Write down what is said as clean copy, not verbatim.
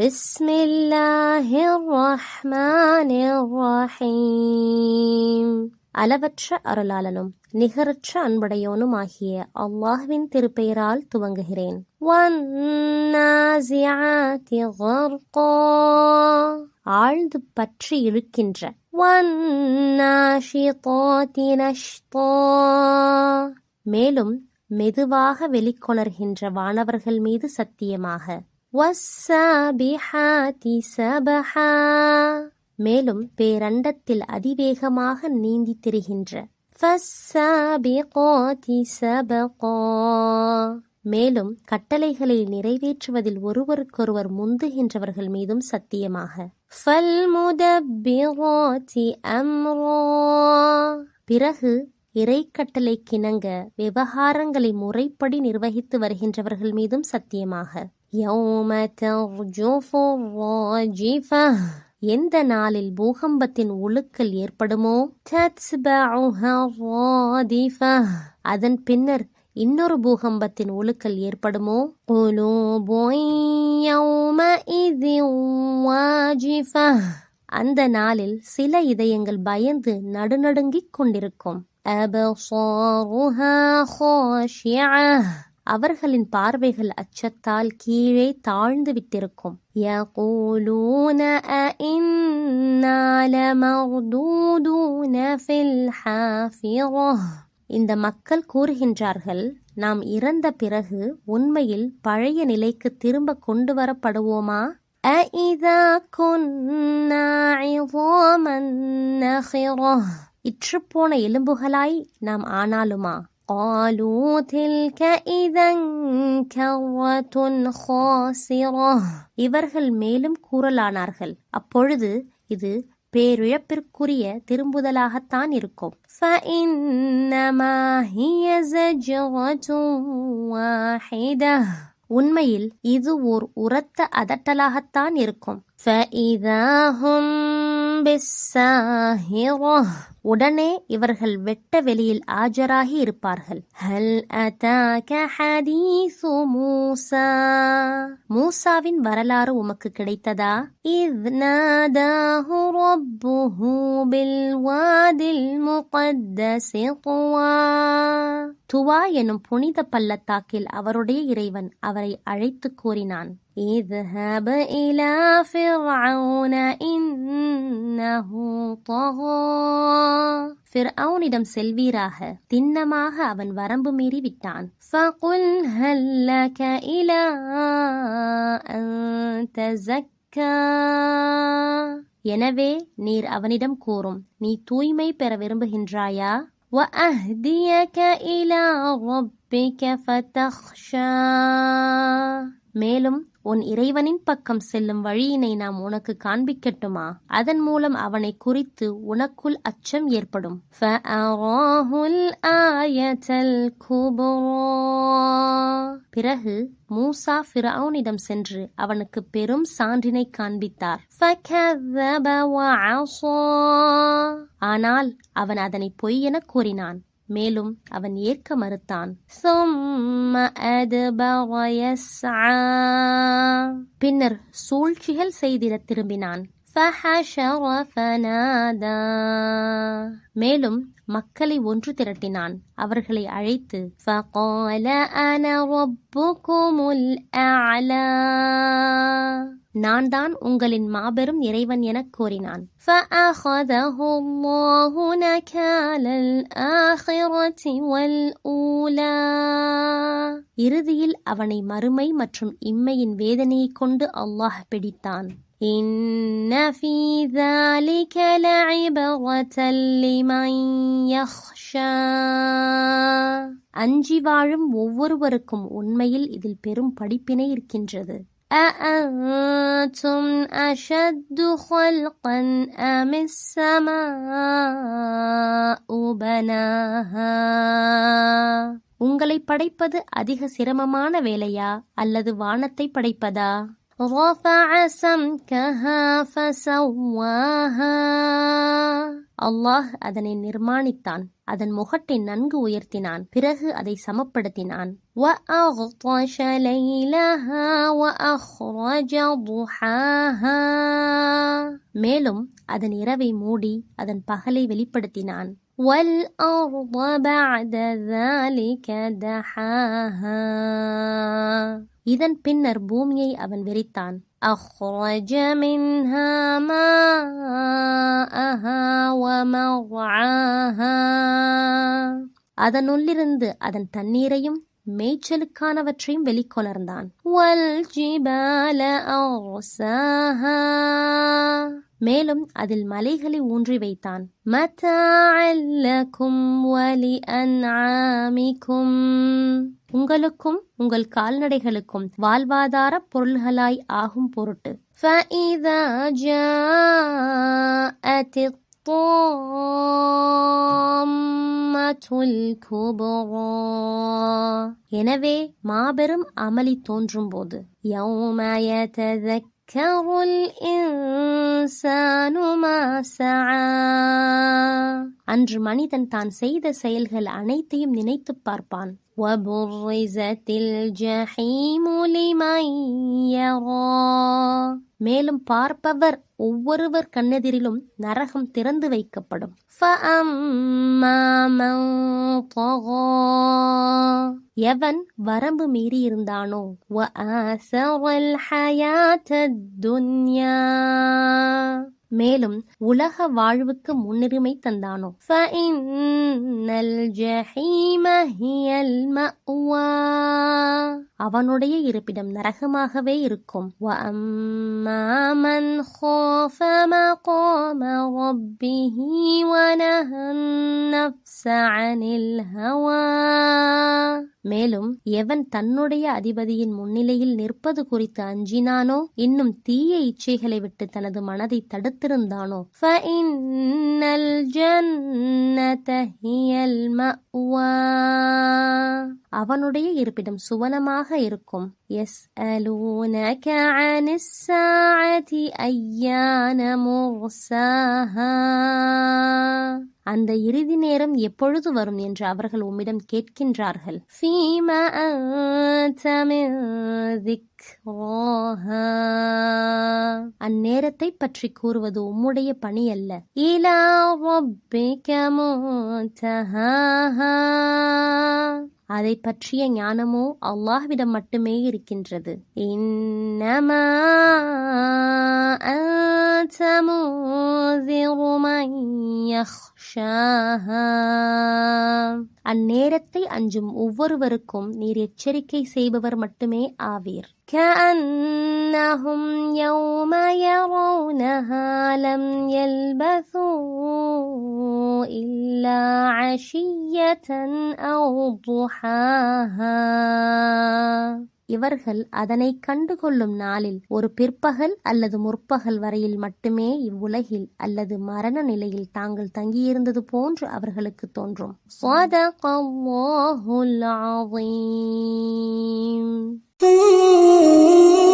பிஸ்மில்லாஹிர் ரஹ்மானிர் ரஹீம். அளவற்ற அருளாளனும் நிகரற்ற அன்புடையோனும் ஆகிய அல்லாஹ்வின் திருப்பெயரால் துவங்குகிறேன். வன்னாஸிஆத்தி கர்கா, ஆழ்ந்து பற்றி இழுக்கின்ற. வன்னாஷிதாத்தி நஷ்தா, மேலும் மெதுவாக வெளிக்கொணர்கின்ற வானவர்கள் மீது சத்தியமாக. வஸ்ஸாபிஹாத்தி சபஹா, மேலும் பேரண்டத்தில் அதிவேகமாக நீந்தி திரிகின்ற. ஃபஸ்ஸாபிகாத்தி சபகா, மேலும் கட்டளைகளை நிறைவேற்றுவதில் ஒருவருக்கொருவர் முந்துகின்றவர்கள் மீதும் சத்தியமாக. ஃபல்முதப்பிராத்தி அம்ரா, பிறகு இறைக்கட்டளைக்கிணங்க விவகாரங்களை முறைப்படி நிர்வகித்து வருகின்றவர்கள் மீதும் சத்தியமாக. யௌம தர்ஜுஃபு ராஜிஃபா, எந்த நாளில் பூகம்பத்தின் உலுக்கல் ஏற்படுமோ. தத்பஉஹா ராதிஃபா, அதன் பின்னர் இன்னொரு பூகம்பத்தின் உலுக்கல் ஏற்படுமோ. குலூபுன் யௌமஇதின் வாஜிஃபா, அந்த நாளில் சில இதயங்கள் பயந்து நடுநடுங்கிக் கொண்டிருக்கும். அபஸாருஹா காஷிஆ, அவர்களின் பார்வைகள் அச்சத்தால் கீழே தாழ்ந்து விட்டிருக்கும். யகூலூன அஇன்னா லமர்தூதூன ஃபில் ஹாஃபிரா, இந்த மக்கள் கூறுகின்றார்கள், நாம் இறந்த பிறகு உண்மையில் பழைய நிலைக்கு திரும்ப கொண்டு வரப்படுவோமா. அஇதா குன்னா இஸாமன் நஹிரா, இற்றுப்போன எலும்புகளாய் நாம் ஆனாலுமா. قالوا تلك إذا كرة خاسرة, இவர்கள் மேலும் கூறலானார்கள், அப்பொழுது இது பேரிழப்பிற்குரிய திரும்புதலாகத்தான் இருக்கும். فإنما هي زجرة واحدة, உண்மையில் இது ஓர் உரத்த அதட்டலாகத்தான் இருக்கும். فإذا هم بالساهرة, உடனே இவர்கள் வெட்ட வெளியில் ஆஜராகி இருப்பார்கள். ஹல் அதாக ஹதீஸு மூசா, மூசாவின் வரலாறு உமக்கு கிடைத்ததா. இத் நாதாஹு ரப்புஹு பில் வாதில் முகத்தஸி துவா, துவா எனும் புனித பள்ளத்தாக்கில் அவருடைய இறைவன் அவரை அழைத்து கூறினான். اذهب إلى فرعون إنه طغى, ஃபிர்அவுனிடம் செல்வீராக, திண்ணமாக அவன் வரம்பு மீறி விட்டான். فقل هل لك إلى أن تزكى, எனவே நீர் அவனிடம் கூறும், நீ தூய்மை பெற விரும்புகின்றாயா. وأهديك إلى ربك فتخشى, மேலும் உன் இறைவனின் பக்கம் செல்லும் வழியினை நாம் உனக்கு காண்பிக்கட்டுமா, அதன் மூலம் அவனை குறித்து உனக்குள் அச்சம் ஏற்படும். فَأَرَاهُ الْآيَةَ الْكُبْرَى, பிறகு மூசா ஃபிர்அவுனிடம் சென்று அவனுக்கு பெரும் சான்றினை காண்பித்தார். فَكَذَّبَ وَعَصَى, ஆனால் அவன் அதனை பொய் என கூறினான், மேலும் அவன் ஏற்க மறுத்தான். ثُمَّ أَدْبَرَ يَسْعَى, பின்னர் சூழ்ச்சிகள் செய்திட திரும்பினான். فَحَشَرَ فَنَادَى, மேலும் மக்களை ஒன்று திரட்டினான், அவர்களை அழைத்து. فَقَالَ أَنَا رَبُّكُمُ الْأَعْلَى, நான் தான் உங்களின் மாபெரும் இறைவன் எனக் கூறினான். فَأَخَذَهُ اللَّهُ نَكَالَ الْآخِرَةِ وَالْأُولَى, இறுதியில் அவனை மறுமை மற்றும் இம்மையின் வேதனையைக் கொண்டு அல்லாஹ் பிடித்தான். إِنَّ فِي ذَلِكَ لَعِبْرَةً لِمَنْ يَخْشَى, அஞ்சி வாழும் ஒவ்வொருவருக்கும் உண்மையில் இதில் பெரும் படிப்பினை இருக்கின்றது. أَأَنْتُمْ أَشَدُّ خَلْقًا أَمِ السَّمَاءُ بَنَاهَا, உங்களை படைப்பது அதிக சிரமமான வேலையா அல்லது வானத்தை படைப்பதா. رفع سمكها فسواها. அல்லாஹ் அதனை நிர்மாணித்தான், அதன் முகட்டை நன்கு உயர்த்தினான், பிறகு அதை சமப்படுத்தினான். وَأَغْطَشَ لَيْلَهَا وَأَخْرَجَ ضُحَاهَا. மேலும் அதன் இரவை மூடி அதன் பகலை வெளிப்படுத்தினான். وَالْأَرْضَ بَعْدَ ذَلِكَ دَحَاهَا. இதன் பின்னர் பூமியை அவன் விரித்தான். أَخْرَجَ مِنْهَا مَاءَهَا وَمَرْعَاهَا. அதனுள்ளிருந்து அதன் தண்ணீரையும் மேய்ச்சலுக்கானவற்றையும் வெளிக்கொணர்ந்தான். وَالْجِبَالَ أَرْسَاهَا. மேலும் அதில் மலைகளை ஊன்றி வைத்தான். مَتَاعًا لَكُمْ وَلِأَنْعَامِكُمْ. உங்களுக்கும் உங்கள் கால்நடைகளுக்கும் வாழ்வாதார பொருள்களாய் ஆகும் பொருட்டு. فَإِذَا جَاءَتِ الطَّامَّةُ الْكُبْرَى. எனவே மாபெரும் அமளி தோன்றும் போது. يَوْمَ يَتَذَكَّرُ الْإِنسَانُ مَا سَعَى. அன்று மனிதன் தான் செய்த செயல்கள் அனைத்தையும் நினைத்துப் பார்ப்பான். وَبُرِّزَتِ الْجَحِيمُ لِمَنْ يَرَى. மேலும் பார்ப்பவர் ஒவ்வொருவர் கண்ணெதிரிலும் நரகம் திறந்து வைக்கப்படும். فَأَمَّا مَنْ طَغَى. எவன் வரம்பு மீறி இருந்தானோ. وَآثَرَ الْحَيَاةَ الدُّنْيَا. மேலும் உலக வாழ்வுக்கு முன்னுரிமை தந்தானோ. فَإِنَّ الْجَحِيمَ هِيَ الْمَأْوَى. அவனுடைய இருப்பிடம் நரகமாகவே இருக்கும். وَأَمَّا مَنْ خَافَ مَقَامَ رَبِّهِ وَنَهَى النَّفْسَ عَنِ الْهَوَى. மேலும் எவன் தன்னுடைய அதிபதியின் முன்னிலையில் நிற்பது குறித்து அஞ்சினானோ, இன்னும் தீய இச்சைகளை விட்டு தனது மனதை தடுத்திருந்தானோ. فَإِنَّ الْجَنَّةَ هِيَ الْمَأْوَى. அவனுடைய இருப்பிடம் சுவனமாக இருக்கும். يَسْأَلُونَكَ عَنِ السَّاعَةِ أَيَّانَ مُرْسَاهَا. அந்த இறுதி நேரம் எப்பொழுது வரும் என்று அவர்கள் உம்மிடம் கேட்கின்றார்கள். فِيمَ أَنْتَ مِنْ ذِكْرَاهَا. அந்நேரத்தை பற்றி கூறுவது உம்முடைய பணி அல்ல. إِلَى رَبِّكَ مُنْتَهَاهَا. அதை பற்றிய ஞானமோ அல்லாஹ்விடம் மட்டுமே இருக்கின்றது. إِنَّمَا أَنْتَ مُنْذِرُ مَنْ يَخْشَاهَا. அந்நேரத்தை அஞ்சும் ஒவ்வொருவருக்கும் நீர் எச்சரிக்கை செய்பவர் மட்டுமே ஆவீர். كَأَنَّهُمْ يَوْمَ يَرَوْنَهَا لَمْ يَلْبَثُوا إِلَّا عَشِيَّةً أَوْ ضُحَاهَا. இவர்கள் அதனை கண்டுகொள்ளும் நாளில் ஒரு பிற்பகல் அல்லது முற்பகல் வரையில் மட்டுமே இவ்வுலகில் அல்லது மரண நிலையில் தாங்கள் தங்கியிருந்தது போன்று அவர்களுக்கு தோன்றும். ஸதகல்லாஹுல் அஸீம்.